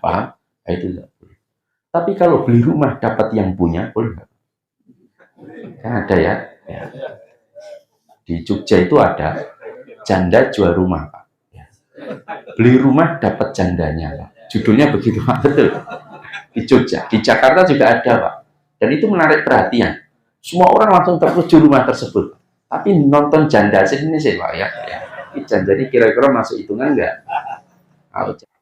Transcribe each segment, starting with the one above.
paham? Nah, itu tidak boleh. Tapi kalau beli rumah dapat yang punya, boleh nggak? Kan ada ya. Di Jogja itu ada janda jual rumah, Pak. Beli rumah dapat jandanya, Pak. Judulnya begitu, Pak. Betul. Di Jogja, di Jakarta juga ada, Pak. Dan itu menarik perhatian. Semua orang langsung tertuju rumah tersebut. Tapi nonton janda sini sih, Pak ya. Janda ini kira-kira masuk hitungan nggak?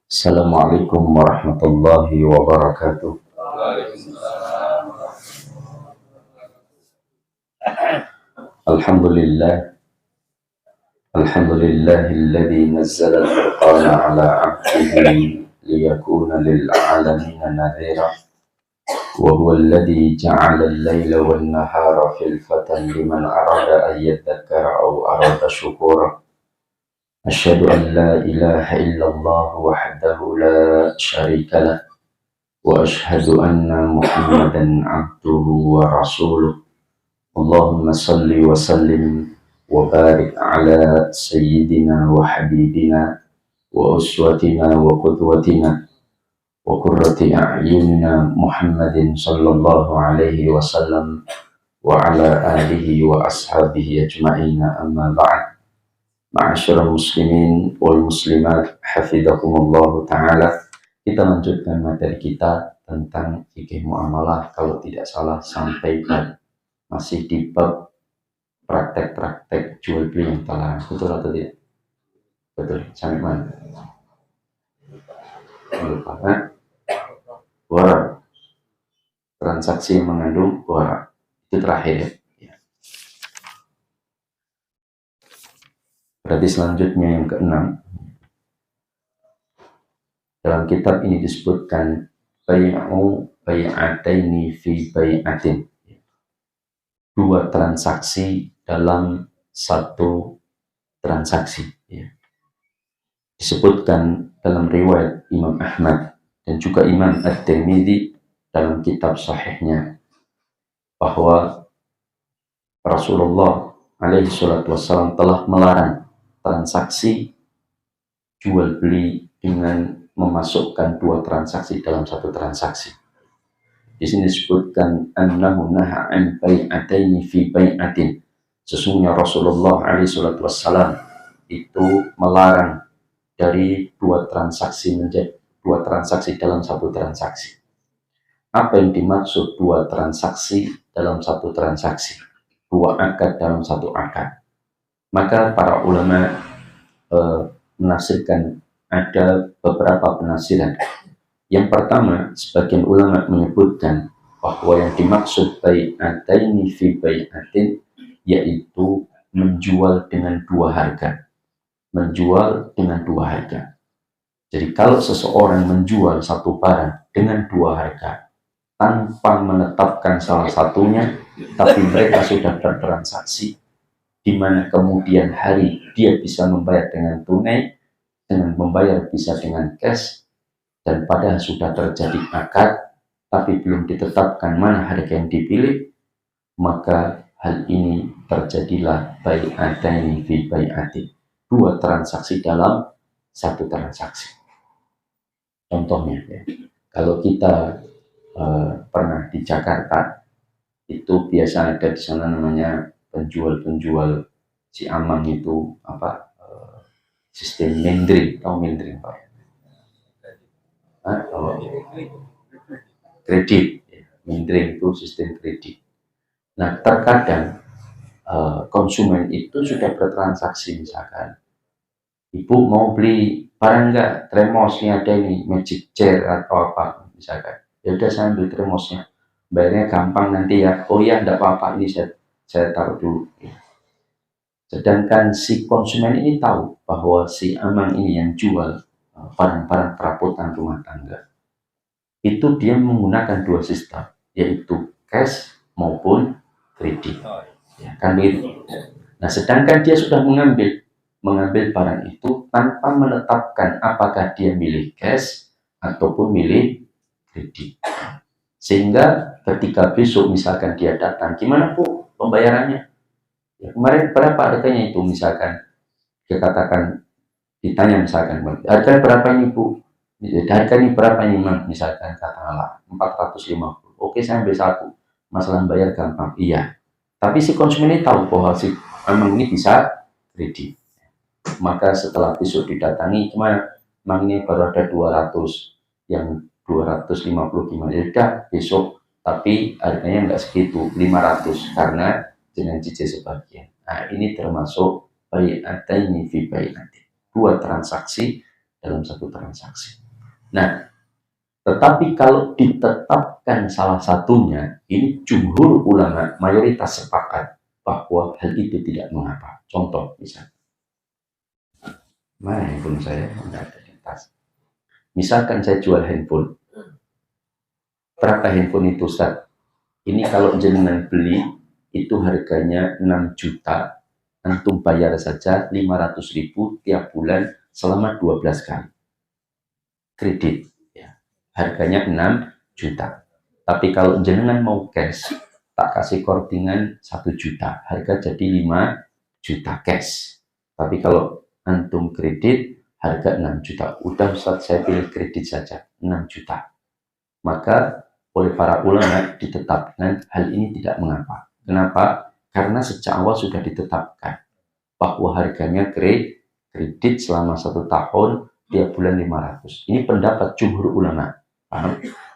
Assalamualaikum warahmatullahi wabarakatuh. Alhamdulillah. Alhamdulillahilladzi nazzala al-furqana ala 'abdihi liyakuna lil 'alamina nadhira. Wa huwa alladzi ja'ala al-laila wan nahara khilfatan liman arada an yadhakkara aw arada syukura. Asyhadu an la ilaha illallah wahdahu la syarika lah. Wa asyhadu anna Muhammadan 'abduhu wa rasuluh. Allahumma salli wa sallim wa barik ala sayyidina wa habibina wa uswatina wa qudwatina wa qurrati a'yunina Muhammadin sallallahu alaihi wasallam wa ala alihi wa ashabihi ajma'ina, amma ba'd. Ma'asyiral muslimin wal muslimat hafizakumullah ta'ala. Kita lanjutkan materi kita tentang fikih muamalah, kalau tidak salah sampai masih di bab praktek-praktek jual beli yang telah, betul atau tidak? Betul, sampai mana? Lupa, kan? Warak, transaksi yang mengandung warak, itu terakhir ya. Berarti selanjutnya yang keenam. Dalam kitab ini disebutkan bai'u bai'ataini fi bai'atin. Dua transaksi dalam satu transaksi ya. Disebutkan dalam riwayat Imam Ahmad dan juga Imam At-Tirmidzi dalam kitab sahihnya bahwa Rasulullah alaihi salatu wassalam telah melarang transaksi jual beli dengan memasukkan dua transaksi dalam satu transaksi. Di sini disebutkan annahu naha an bai'ataini fi bai'atin. Sesungguhnya Rasulullah alaihi salatu wassalam itu melarang dari dua transaksi menjadi dua transaksi dalam satu transaksi. Apa yang dimaksud dua transaksi dalam satu transaksi? Dua akad dalam satu akad. Maka para ulama menafsirkan, ada beberapa penafsiran. Yang pertama, sebagian ulama menyebutkan bahwa yang dimaksud bai'ataini fi bai'atin yaitu menjual dengan dua harga. Menjual dengan dua harga. Jadi kalau seseorang menjual satu barang dengan dua harga tanpa menetapkan salah satunya, tapi mereka sudah bertransaksi, di mana kemudian hari dia bisa membayar dengan tunai, dengan membayar bisa dengan cash, dan padahal sudah terjadi akad tapi belum ditetapkan mana harga yang dipilih, maka hal ini terjadilah bai'ataini fi bai'atin, dua transaksi dalam satu transaksi. Contohnya ya, kalau kita pernah di Jakarta, itu biasa ada di sana namanya penjual-penjual si Amang itu apa, sistem mendring, tahu mendring Pak? Kredit, mendring itu sistem kredit. Nah terkadang konsumen itu sudah bertransaksi, misalkan ibu mau beli barang nggak, termosnya ada ini, magic chair atau apa misalkan, ya udah saya ambil termosnya, bayarnya gampang nanti ya, oh ya enggak apa-apa, ini saya taruh dulu ya. Sedangkan si konsumen ini tahu bahwa si Amang ini yang jual barang-barang perabotan rumah tangga, itu dia menggunakan dua sistem, yaitu cash maupun kredit ya, kan begitu. Nah sedangkan dia sudah mengambil barang itu tanpa menetapkan apakah dia milih cash ataupun milih kredit, sehingga ketika besok misalkan dia datang, gimana Bu pembayarannya ya, kemarin berapa harganya itu, misalkan dia katakan, ditanya misalkan harga berapa ini Bu, Harga ini berapa ini Mang? Misalkan katakanlah 450. Oke, saya ambil satu. Masalah bayar gampang. Iya. Tapi si konsumen ini tahu bahwa si Mang ini bisa kredit. Maka setelah besok didatangi, gimana? Mang ini baru ada 200. Yang 250 gimana? Ya udah, besok. Tapi harganya nggak segitu, 500. Karena dengan cicil sebagian. Nah, ini termasuk bai'ataini fi bai'atin. Dua transaksi dalam satu transaksi. Nah, tetapi kalau ditetapkan salah satunya, ini jumhur ulama mayoritas sepakat bahwa hal itu tidak mengapa. Contoh misalnya, mana handphone saya? Tidak ada di tas. Misalkan saya jual handphone, berapa handphone itu Ustaz? Ini kalau jenengan beli, itu harganya 6 juta, antum bayar saja 500.000 tiap bulan selama 12 kali. Kredit. Harganya 6 juta. Tapi kalau jenengan mau cash, tak kasih kortingan 1 juta. Harga jadi 5 juta cash. Tapi kalau antum kredit, harga 6 juta. Udah Ustaz, saya pilih kredit saja, 6 juta. Maka oleh para ulama ditetapkan hal ini tidak mengapa. Kenapa? Karena sejak awal sudah ditetapkan bahwa harganya kredit selama 1 tahun, tiap bulan 500. Ini pendapat jumhur ulama.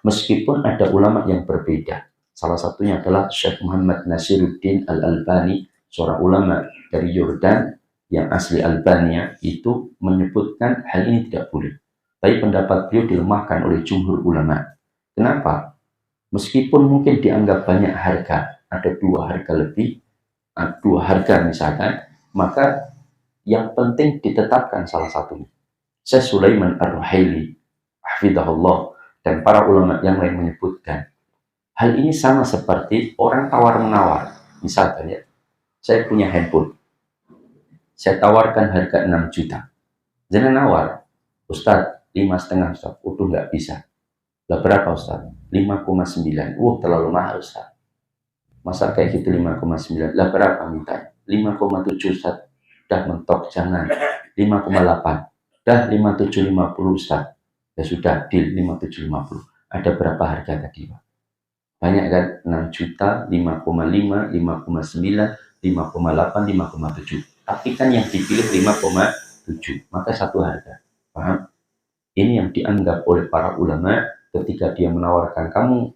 Meskipun ada ulama yang berbeda. Salah satunya adalah Syekh Muhammad Nasiruddin Al-Albani, seorang ulama dari Yordan yang asli Albania, itu menyebutkan hal ini tidak boleh. Tapi pendapat beliau dilemahkan oleh jumhur ulama. Kenapa? Meskipun mungkin dianggap banyak harga, ada 2 harga lebih, 2 harga misalkan, maka yang penting ditetapkan salah satunya. Syekh Sulaiman Ar-Ruhaili, hafidhahullah, dan para ulama yang lain menyebutkan hal ini sama seperti orang tawar-menawar. Misalkan ya, saya punya handphone, saya tawarkan harga 6 juta. Jangan nawar, Ustaz, 5,5 Ustaz, udah nggak bisa. Lah berapa Ustaz? 5,9. Terlalu mahal Ustaz. Masa kayak gitu 5,9? Lah berapa minta? 5,7 Ustaz. Dah mentok, jangan. 5,8. Dah 5,750 Ustaz. Ya sudah, deal 5,750. Ada berapa harga tadi Pak? Banyak kan? 6 juta, 5,5, 5,9, 5,8, 5,7. Tapi kan yang dipilih 5,7. Maka satu harga. Paham? Ini yang dianggap oleh para ulama ketika dia menawarkan kamu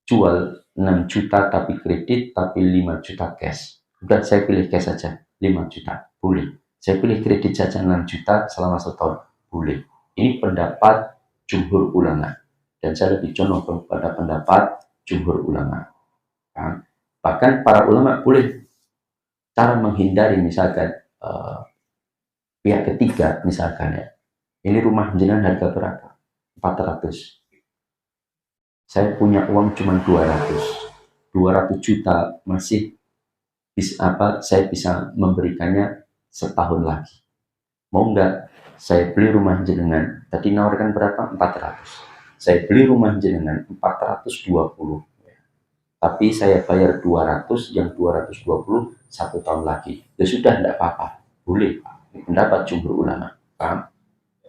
jual 6 juta tapi kredit, tapi 5 juta cash. Udah, saya pilih cash saja, 5 juta. Boleh. Saya pilih kredit saja 6 juta selama 1 tahun. Boleh. Ini pendapat jumhur ulama. Dan saya lebih condong pada pendapat jumhur ulama. Nah, bahkan para ulama boleh cara menghindari misalkan pihak ketiga, misalkan ya. Ini rumah jenengan harga berapa? 400. Saya punya uang cuma 200 juta, masih bisa saya bisa memberikannya setahun lagi. Mau nggak saya beli rumah jenengan? Tadi nawarkan berapa? 400. Saya beli rumah jenengan 420. Tapi saya bayar 200, yang 220 1 tahun lagi. Ya sudah, tidak apa-apa. Boleh. Pendapat jumhur ulama. Paham?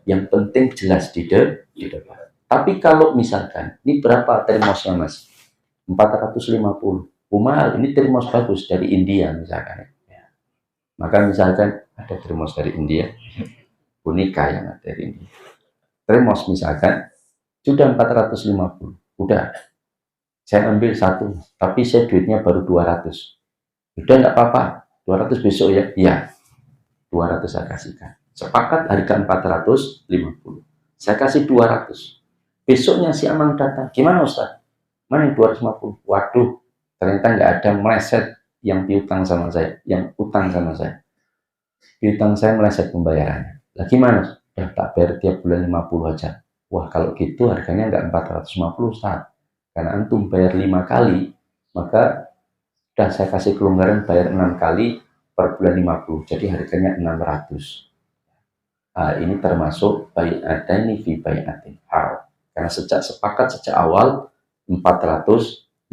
Yang penting jelas di depan. Tapi kalau misalkan, ini berapa termosnya Mas? 450. Mahal, ini termos bagus dari India misalkan. Ya. Maka misalkan ada termos dari India, boneka yang ada dari India. Termos misalkan, sudah 450. Udah, saya ambil satu, tapi saya duitnya baru 200. Udah, enggak apa-apa, 200 besok ya? Iya, 200 saya kasihkan. Sepakat harga 450. Saya kasih 200. Besoknya si Amang datang, gimana Ustaz? Mana yang 250? Waduh, ternyata nggak ada, meleset yang piutang sama saya, yang utang sama saya. Piutang saya meleset pembayarannya. Lah gimana? Ya tak bayar tiap bulan 50 aja. Wah, kalau gitu harganya nggak 450 Ustaz. Karena antum bayar 5 kali, maka sudah saya kasih kelonggaran bayar 6 kali per bulan 50. Jadi harganya 600. Nah, ini termasuk bai'ataini fi bai'atin haram. Karena sepakat sejak awal 450.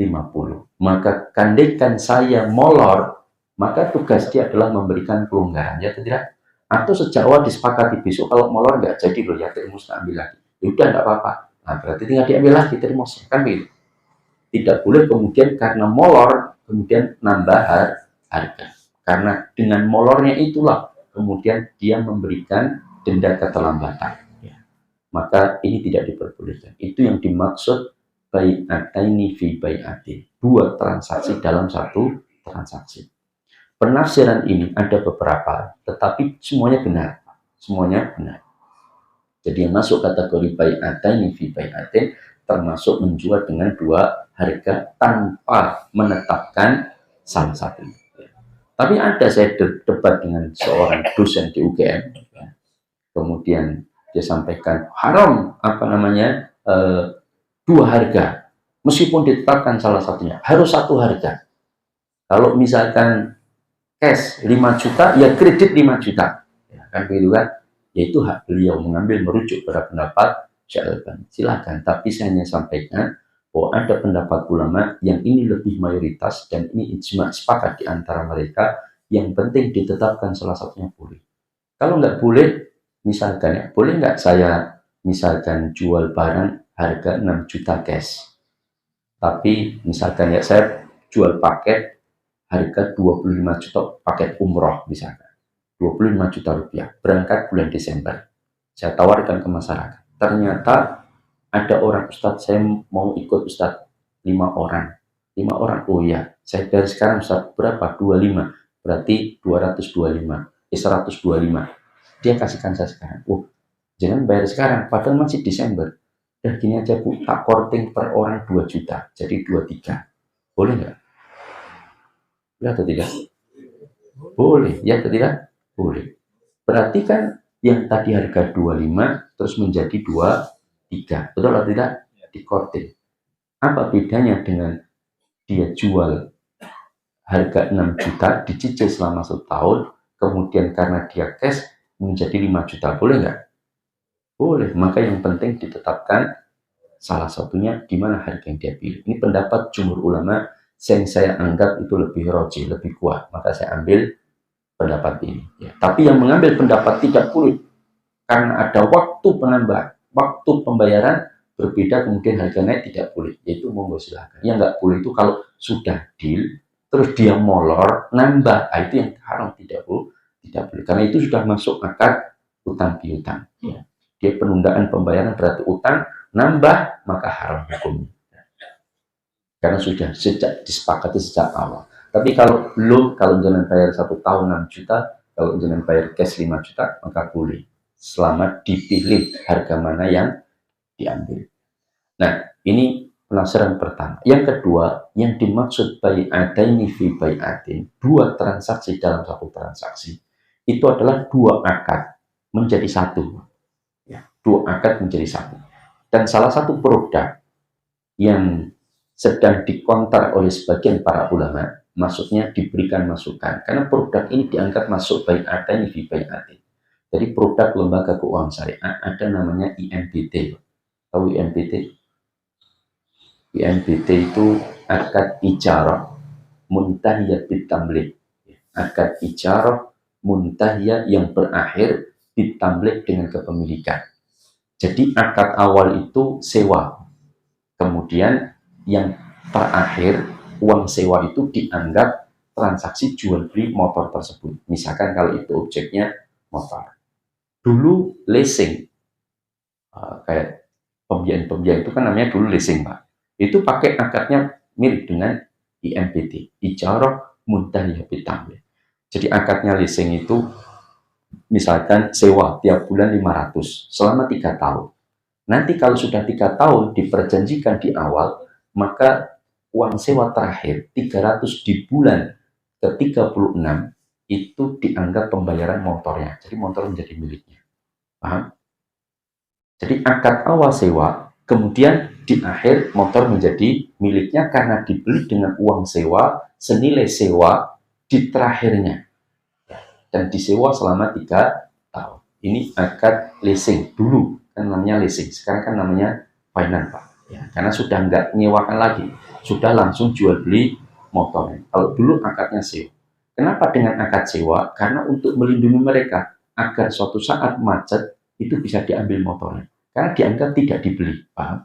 Maka kandikan saya molor, maka tugas dia adalah memberikan kelonggaran, ya tidak? Atau sejak awal disepakati besok kalau molor nggak jadi loh ya terima ambil lagi. Ya udah nggak apa-apa. Nah berarti tinggal diambil lagi terima kan begitu. Tidak boleh kemudian karena molor kemudian nambah harga. Karena dengan molornya itulah kemudian dia memberikan denda keterlambatan. Ya. Maka ini tidak diperbolehkan. Itu yang dimaksud bai'ataini fi bai'atin. Dua transaksi dalam satu transaksi. Penafsiran ini ada beberapa, tetapi semuanya benar. Semuanya benar. Jadi yang masuk kategori bai'ataini fi bai'atin termasuk menjual dengan dua harga tanpa menetapkan salah satu. Tapi ada saya debat dengan seorang dosen di UGM, kemudian dia sampaikan haram dua harga, meskipun ditetapkan salah satunya harus satu harga. Kalau misalkan cash 5 juta, ya kredit 5 juta, ya, kan begitu kan? Yaitu hak beliau mengambil merujuk pada pendapat Syalban. Silakan, tapi saya hanya sampaikan bahwa ada pendapat ulama yang ini lebih mayoritas dan ini ijma sepakat di antara mereka, yang penting ditetapkan salah satunya boleh. Kalau nggak boleh, misalkan ya, boleh nggak saya misalkan jual barang harga 6 juta cash, tapi misalkan ya saya jual paket harga 25 juta paket umroh misalkan, 25 juta rupiah, berangkat bulan Desember, saya tawarkan ke masyarakat. Ternyata ada orang, Ustadz saya mau ikut Ustadz 5 orang, oh ya, saya dari sekarang Ustadz berapa? 25, berarti 225, 125, dia kasihkan saya sekarang. Oh, jangan bayar sekarang, padahal masih Desember. Dan gini aja Bu, tak korting per orang 2 juta, jadi 23, boleh nggak? Ya atau tidak? Boleh, ya atau tidak? Boleh. Berarti kan yang tadi harga 25 terus menjadi 23, betul atau tidak? Di korting. Apa bedanya dengan dia jual harga 6 juta dicicil selama 1 tahun, kemudian karena dia cash menjadi 5 juta, boleh nggak? Boleh. Maka yang penting ditetapkan salah satunya di mana harga yang dia pilih. Ini pendapat jumhur ulama yang saya anggap itu lebih roji, lebih kuat, maka saya ambil pendapat ini. Ya. Tapi yang mengambil pendapat tidak boleh karena ada waktu penambahan, waktu pembayaran berbeda, kemudian harga naik, tidak boleh. Yaitu monggo silakan. Yang nggak boleh itu kalau sudah deal, terus dia molor, nambah, itu yang haram, tidak boleh. Karena itu sudah masuk akad utang piutang. Ya. Dia penundaan pembayaran berarti utang, nambah, maka haram hukumnya. Karena sudah sejak disepakati sejak awal. Tapi kalau belum, kalau jangan bayar 1 tahun 6 juta, kalau jangan bayar cash 5 juta, maka boleh. Selama dipilih harga mana yang diambil. Nah, ini penafsiran pertama. Yang kedua, yang dimaksud bai'ataini fi bai'atin, dua transaksi dalam satu transaksi, itu adalah dua akad menjadi satu. Ya, dua akad menjadi satu. Dan salah satu produk yang sedang dikontar oleh sebagian para ulama, maksudnya diberikan masukan, karena produk ini dianggap masuk bai'ataini fi bai'atin. Jadi produk lembaga keuangan syariah ada namanya IMBT. Tahu IMBT? IMBT itu akad ijarah muntahiyah bitamlik. Akad ijarah muntahiyah yang berakhir bitamlik dengan kepemilikan. Jadi akad awal itu sewa. Kemudian yang terakhir uang sewa itu dianggap transaksi jual beli motor tersebut. Misalkan kalau itu objeknya motor. Dulu leasing, kayak pembiayaan itu kan namanya dulu leasing Pak. Itu pakai akadnya mirip dengan IMBT, ijarah muntahiyah bitamlik. Jadi akadnya leasing itu misalkan sewa tiap bulan 500 selama 3 tahun. Nanti kalau sudah 3 tahun diperjanjikan di awal, maka uang sewa terakhir 300 di bulan ke-36 itu dianggap pembayaran motornya. Jadi motor menjadi miliknya. Paham? Jadi akad awal sewa, kemudian di akhir motor menjadi miliknya karena dibeli dengan uang sewa senilai sewa di terakhirnya. Dan disewa selama 3 tahun. Ini akad leasing dulu. Kan namanya leasing. Sekarang kan namanya finance Pak. Ya, karena sudah nggak nyewakan lagi. Sudah langsung jual beli motornya. Kalau dulu akadnya sewa. Kenapa dengan akad sewa? Karena untuk melindungi mereka. agar suatu saat macet itu bisa diambil motornya. Karena dianggap tidak dibeli, paham?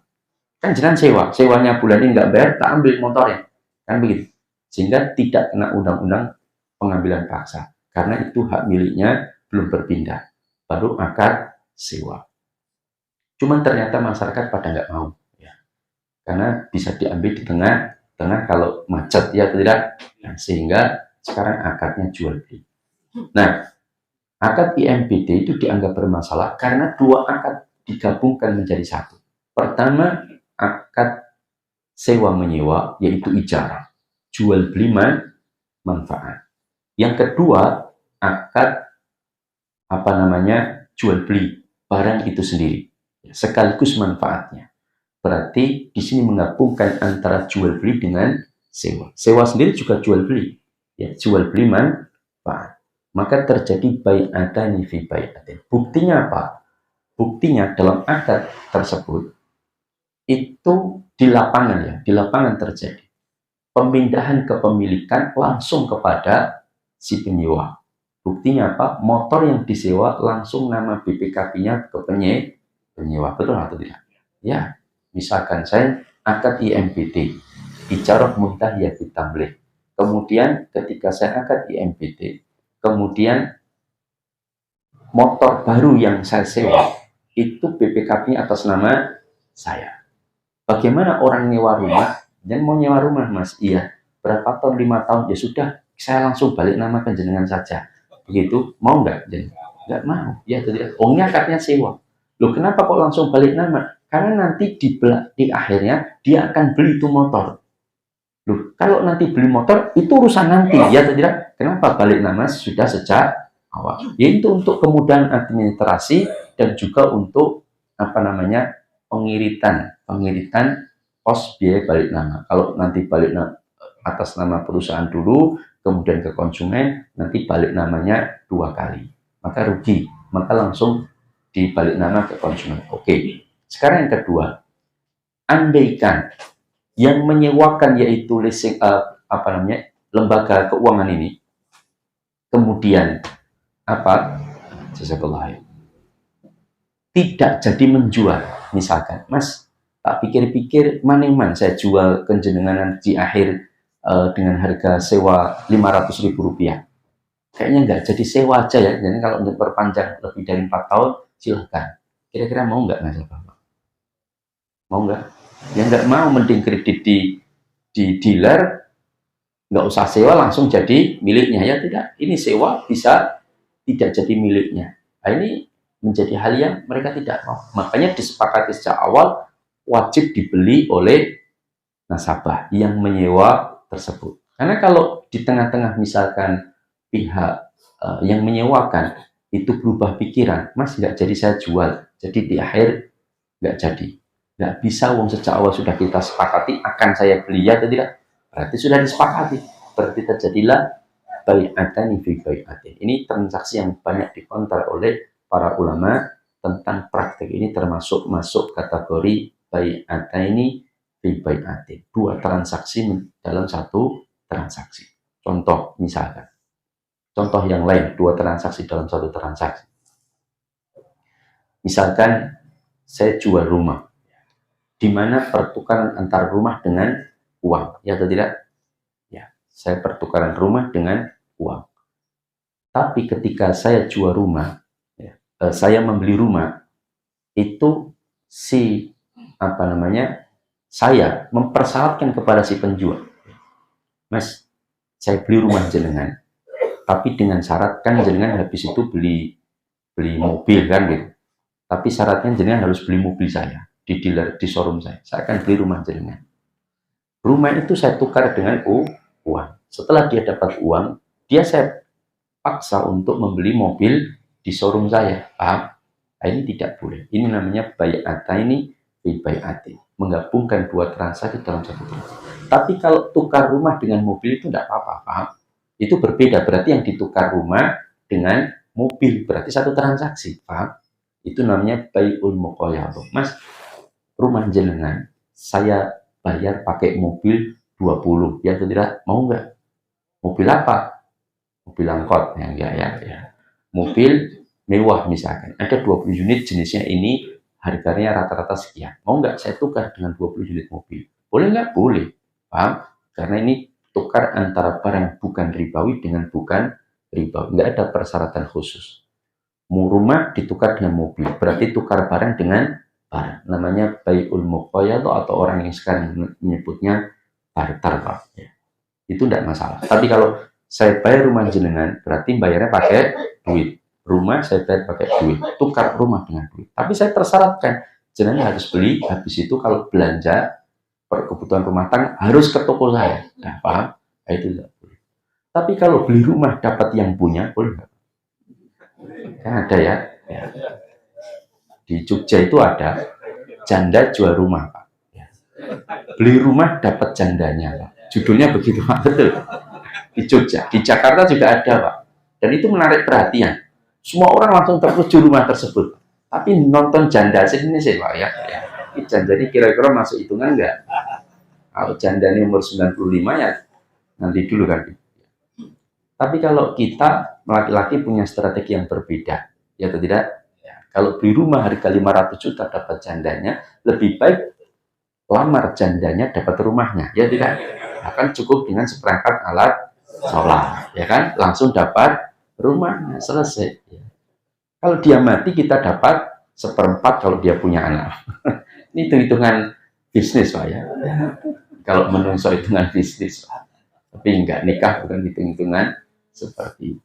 Kan jenengan sewanya bulan ini nggak bayar, tak ambil motornya. Kan begitu. Sehingga tidak kena undang-undang pengambilan paksa. Karena itu hak miliknya belum berpindah. Baru akad sewa. Cuman ternyata masyarakat pada nggak mau. Ya. Karena bisa diambil di tengah kalau macet, ya tidak. Nah, sehingga sekarang akadnya jual beli. Nah, akad IMBD itu dianggap bermasalah karena dua akad digabungkan menjadi satu. Pertama, akad sewa menyewa, yaitu ijarah, jual beli manfaat. Yang kedua, akad jual beli barang itu sendiri, sekaligus manfaatnya. Berarti di sini menggabungkan antara jual beli dengan sewa. Sewa sendiri juga jual beli, ya, jual beli manfaat. Maka terjadi bai'atani fi bai'atin. Buktinya apa? Buktinya dalam akad tersebut itu di lapangan terjadi pemindahan kepemilikan langsung kepada si penyewa. Buktinya apa? Motor yang disewa langsung nama BPKB-nya ke penyewa. Betul atau tidak? Ya, misalkan saya akad IMBD, ijarah muntahiyah ditamlih. Kemudian ketika saya akad IMBD, kemudian motor baru yang saya sewa itu BPKB-nya atas nama saya. Bagaimana orang nyewa rumah? Dan mau nyewa rumah, Mas? Iya. Berapa tahun? 5 tahun. Ya sudah, saya langsung balik nama jenengan saja. Begitu, mau nggak? Nggak mau. Ya, tidak. Oh, ini akadnya sewa. Loh, kenapa kok langsung balik nama? Karena nanti di akhirnya dia akan beli itu motor. Loh, kalau nanti beli motor, itu urusan nanti. Ya, tidak. Kenapa balik nama sudah sejak awal? Yaitu untuk kemudahan administrasi dan juga untuk pengiritan pos biaya balik nama. Kalau nanti balik nama atas nama perusahaan dulu, kemudian ke konsumen, nanti balik namanya 2 kali. Maka rugi, maka langsung dibalik nama ke konsumen. Oke. Sekarang yang kedua, andaikan yang menyewakan yaitu leasing lembaga keuangan ini, kemudian tidak jadi menjual, misalkan, Mas, tak pikir-pikir maneman saya jual ke jenengan di akhir dengan harga sewa Rp500.000. Kayaknya nggak jadi sewa aja ya. Jadi kalau untuk perpanjang lebih dari 4 tahun, silahkan. Kira-kira mau nggak nasabah? Mau nggak? Ya nggak mau, mending kredit di dealer, nggak usah sewa langsung jadi miliknya, ya tidak. Ini sewa bisa tidak jadi miliknya. Nah, ini menjadi hal yang mereka tidak mau. Makanya disepakati sejak awal wajib dibeli oleh nasabah yang menyewa tersebut. Karena kalau di tengah-tengah misalkan pihak yang menyewakan itu berubah pikiran, Mas nggak jadi saya jual, jadi di akhir nggak jadi. Nggak bisa, wong sejak awal sudah kita sepakati akan saya beli, ya atau tidak? Berarti sudah disepakati. Berarti terjadilah bai'atani fi bai'atin. Ini transaksi yang banyak dikontar oleh para ulama tentang praktek ini, termasuk masuk kategori bai'ataini fi bai'atin. 2 transaksi dalam 1 transaksi. Contoh misalkan. Contoh yang lain, 2 transaksi dalam 1 transaksi. Misalkan saya jual rumah, di mana pertukaran antara rumah dengan uang, ya atau tidak? Ya, saya pertukaran rumah dengan uang. Tapi ketika saya jual rumah, ya, saya membeli rumah, itu saya mempersyaratkan kepada si penjual, Mas, saya beli rumah jenengan, tapi dengan syarat kan jenengan habis itu beli mobil kan gitu. Tapi syaratnya jenengan harus beli mobil saya di dealer, di showroom saya. Saya akan beli rumah jenengan. Rumah itu saya tukar dengan uang. Setelah dia dapat uang, saya paksa untuk membeli mobil di showroom saya. Paham? Nah, ini tidak boleh. Ini namanya bai'ataini fi bai'atin. Menggabungkan 2 transaksi dalam 1 transaksi. Tapi kalau tukar rumah dengan mobil itu tidak apa-apa. Paham? Itu berbeda. Berarti yang ditukar rumah dengan mobil berarti 1 transaksi. Paham? Itu namanya bai'ul muqayyadhah. Mas, rumah jenengan saya bayar pakai mobil 20, ya atau tidak? Mau nggak? Mobil apa? Mobil angkot, ya. Mobil mewah misalkan, ada 20 unit jenisnya ini, harganya rata-rata sekian. Mau nggak saya tukar dengan 20 unit mobil? Boleh nggak? Boleh. Paham? Karena ini tukar antara barang bukan ribawi dengan bukan ribawi. Nggak ada persyaratan khusus. Mau rumah ditukar dengan mobil, berarti tukar barang dengan barang. Namanya bai'ul muqayyadah atau orang yang sekarang menyebutnya barter, Pak. Ya. Itu tidak masalah. Tapi kalau saya bayar rumah jenengan, berarti bayarnya pakai duit. Rumah saya bayar pakai duit, tukar rumah dengan duit. Tapi saya tersyaratkan, jenengan harus beli, habis itu kalau belanja kebutuhan rumah tangga harus ke toko saya. Nah, paham? Nah, itu tidak boleh. Tapi kalau beli rumah dapat yang punya, boleh nggak? Kan ada ya. Ya. Di Jogja itu ada janda jual rumah, Pak. Ya. Beli rumah dapat jandanya, Pak. Judulnya begitu, Pak. Betul. Di Jogja. Di Jakarta juga ada, Pak. Dan itu menarik perhatian. Semua orang langsung tertuju rumah tersebut. Tapi nonton janda sini sih, Pak, ya. Ya. Janda ini kira-kira masuk hitungan nggak? Kalau janda ini umur 95 ya nanti dulu kan. Tapi kalau kita laki-laki punya strategi yang berbeda, ya atau tidak? Ya. Kalau beli rumah harga 500 juta dapat jandanya, lebih baik lamar jandanya dapat rumahnya, ya tidak? Akan cukup dengan seperangkat alat sholat, ya kan? Langsung dapat rumahnya, selesai. Ya. Kalau dia mati kita dapat seperempat kalau dia punya anak. Ini hitung-hitungan bisnis, Pak, ya. Kalau menungso hitungan bisnis, Pak. Tapi enggak, nikah bukan hitung-hitungan seperti itu.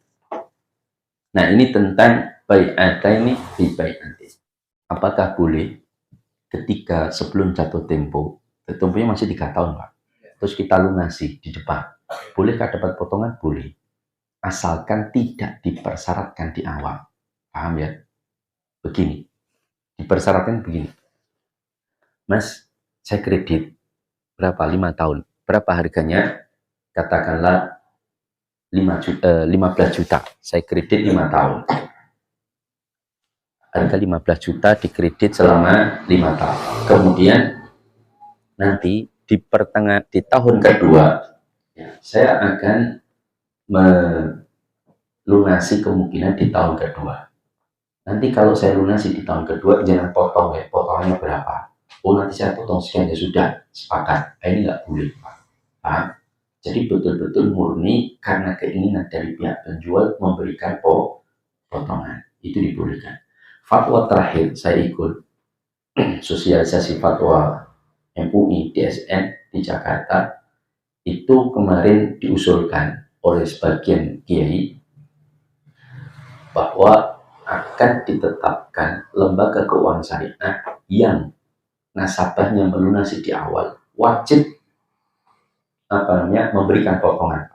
Nah, ini tentang bai'ata ini di bai'ati. Apakah boleh ketika sebelum jatuh tempo, temponya masih 3 tahun, Pak. Terus kita lunasi di depan. Bolehkah dapat potongan? Boleh. Asalkan tidak dipersyaratkan di awal. Paham ya? Begini. Dipersyaratkan begini. Mas, saya kredit berapa? 5 tahun. Berapa harganya? Katakanlah 15 juta. Saya kredit 5 tahun. Harga 15 juta dikredit selama 5 tahun. Kemudian nanti di tahun kedua ya, saya akan melunasi kemungkinan di tahun kedua. Nanti kalau saya lunasi di tahun kedua, jangan potong ya, potongannya berapa? Oh nanti saya potong sekian, ya sudah, sepakat. Ini nggak boleh, Pak. Paham? Jadi betul-betul murni karena keinginan dari pihak penjual memberikan potongan. Itu dibolehkan. Fatwa terakhir saya ikut sosialisasi fatwa MUI DSN di Jakarta itu kemarin diusulkan oleh sebagian kiai bahwa akan ditetapkan lembaga keuangan syariah yang nasabahnya melunasi di awal wajib memberikan potongan,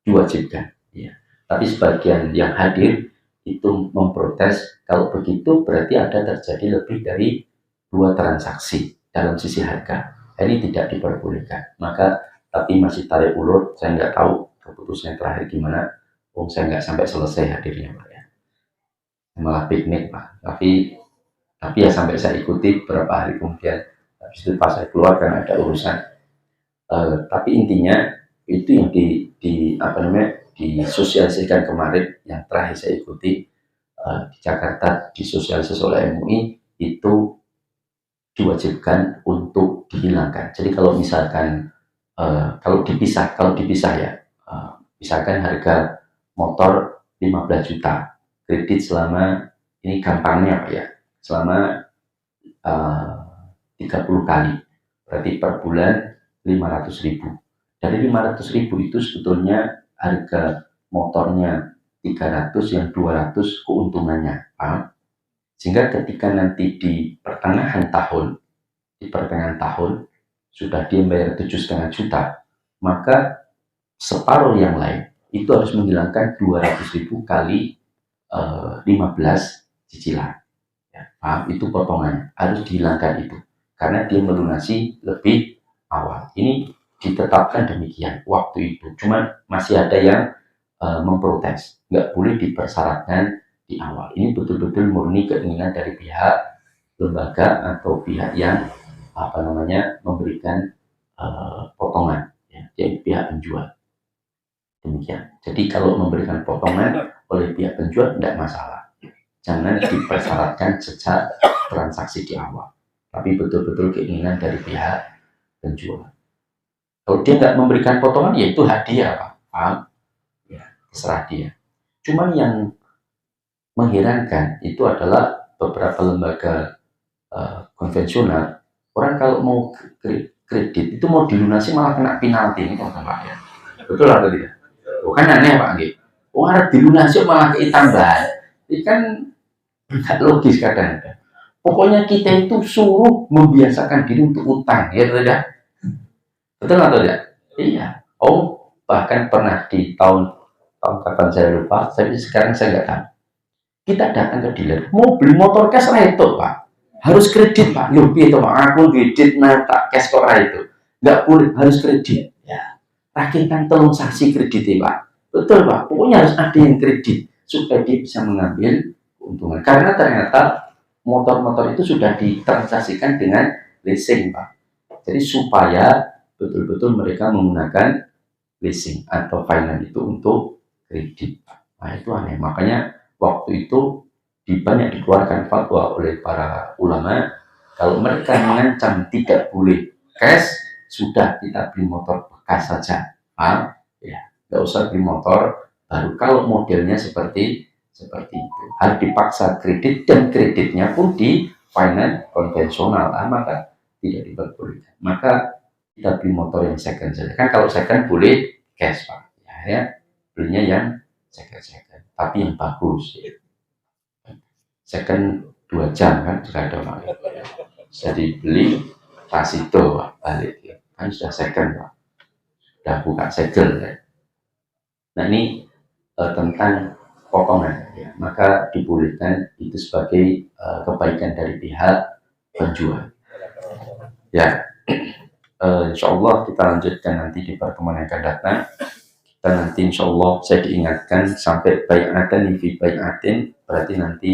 diwajibkan. Ya. Tapi sebagian yang hadir itu memprotes, kalau begitu berarti ada terjadi lebih dari 2 transaksi dalam sisi harga. Ini tidak diperbolehkan. Maka tapi masih tarik ulur, saya nggak tahu keputusannya terakhir gimana. Saya nggak sampai selesai hadirnya, Pak, ya. Malah piknik, Pak. Tapi ya sampai saya ikuti beberapa hari kemudian. Habis itu pas saya keluar karena ada urusan. Tapi intinya itu yang disosialisasikan kemarin yang terakhir saya ikuti di Jakarta disosialisasi oleh MUI itu diwajibkan untuk dihilangkan. Jadi kalau misalkan kalau dipisah ya, misalkan harga motor 15 juta, kredit selama ini gampangnya Pak ya, selama 30 kali, berarti per bulan 500.000. Dari 500.000 itu sebetulnya harga motornya 300, yang 200 keuntungannya, paham? Sehingga ketika nanti di pertengahan tahun sudah dia bayar 7,5 juta, maka separuh yang lain itu harus menghilangkan 200.000 kali 15 cicilan. Ya, paham? Itu potongannya harus dihilangkan itu karena dia melunasi lebih awal. Ini ditetapkan demikian waktu itu. Cuman masih ada yang memprotes, nggak boleh dipersyaratkan di awal. Ini betul-betul murni keinginan dari pihak lembaga atau pihak yang memberikan potongan, ya, jadi pihak penjual. Demikian. Jadi kalau memberikan potongan oleh pihak penjual tidak masalah. jangan dipersyaratkan sejak transaksi di awal, tapi betul-betul keinginan dari pihak penjual. Kalau dia nggak memberikan potongan, ya itu hadiah, Pak. Paham? Ya, terserah dia. Cuman yang mengherankan itu adalah beberapa lembaga konvensional, orang kalau mau kredit itu mau dilunasi malah kena penalti ini, Pak ya. Betul atau tidak? Bukan aneh Pak Nggih. Harus dilunasi malah tambahan. Ini kan nggak logis kadang-kadang. Pokoknya kita itu suruh membiasakan diri untuk utang, ya tidak? Betul atau tidak? Iya. Oh, bahkan pernah di tahun kapan saya lupa, tapi sekarang saya nggak tahu. Kita datang ke dealer, mau beli motor cash itu Pak. Harus kredit Pak. Loh, itu Pak, aku kredit nah tak cash kok itu. Nggak boleh, harus kredit. Ya. Rakyat tolong saksi kredit Pak. Betul Pak, pokoknya harus ada yang kredit supaya dia bisa mengambil keuntungan. Karena ternyata motor-motor itu sudah ditransaksikan dengan leasing Pak. Jadi supaya betul-betul mereka menggunakan leasing atau finance itu untuk kredit. Nah itu aneh, makanya waktu itu banyak dikeluarkan fatwa oleh para ulama, kalau mereka mengancam tidak boleh cash, sudah kita beli motor bekas saja, ya nggak usah beli motor baru. Kalau modelnya seperti itu harus dipaksa kredit, dan kreditnya pun di finance konvensional, maka tidak diperbolehkan. Maka kita beli motor yang second saja. Kan kalau second boleh cash Pak, ya belinya yang second, tapi yang bagus. Ya. Second 2 jam kan sudah ada Pak. Jadi beli pas itu Pak, balik ya. Kan sudah second Pak, sudah buka segel ya. Nah ini tentang potongan ya. Maka dibolehkan itu sebagai kebaikan dari pihak penjual ya. Insya Allah kita lanjutkan nanti di pertemuan yang akan datang. Kita nanti insya Allah saya diingatkan sampai bai'atan fi bai'atin, berarti nanti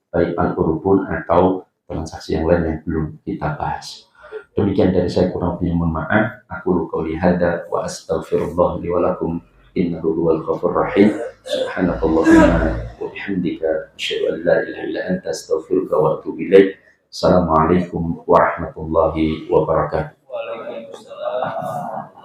baik al-urubun atau transaksi yang lain yang belum kita bahas. Demikian dari saya, kurang lebih mohon maaf. Aku qouli hadza wa astaghfirullah li wa lakum innahu huwal ghafurur rahim. Subhanakallahumma wa bihamdika asyhadu an la ilaha illa anta astaghfiruka wa atubu ilaik. Assalamualaikum warahmatullahi wabarakatuh. Waalaikumsalam.